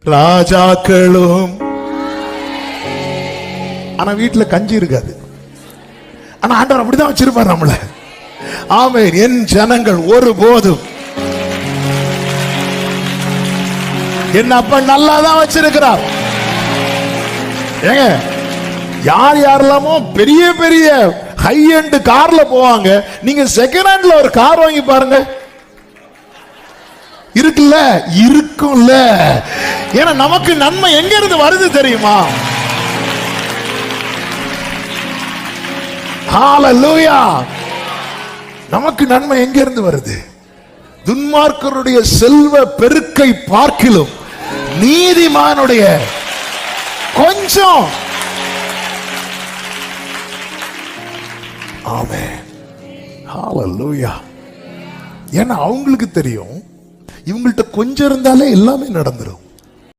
ராஜாக்களும். ஆனா வீட்டுல கஞ்சி இருக்காது. ஆனா ஆண்டவர் அப்படிதான் வச்சிருப்பார் நம்மள. ஆமென். என் ஜனங்கள் ஒருபோதும் என் அப்ப நல்லாதான் வச்சிருக்கிறார். ஏங்க, யார் யாரெல்லாமோ பெரிய பெரிய ஹை எண்ட் கார்ல போவாங்க. நீங்க செகண்ட் ஹேண்ட்ல ஒரு கார் வாங்கி பாருங்க, இருக்குல்ல, இருக்கும்ல. ஏன்னா நமக்கு நன்மை எங்க இருந்து வருது தெரியுமா? ஹalleluya. நமக்கு நன்மை எங்க இருந்து வருது? துன்மார்க்கருடைய செல்வ பெருக்கை பார்க்கிலும் நீதிமானுடைய கொஞ்சம். ஆமென். ஹalleluya. ஏன்னா அவங்களுக்கு தெரியும், இவங்கள்ட்ட கொஞ்சம் இருந்தாலே எல்லாமே நடந்துரும்.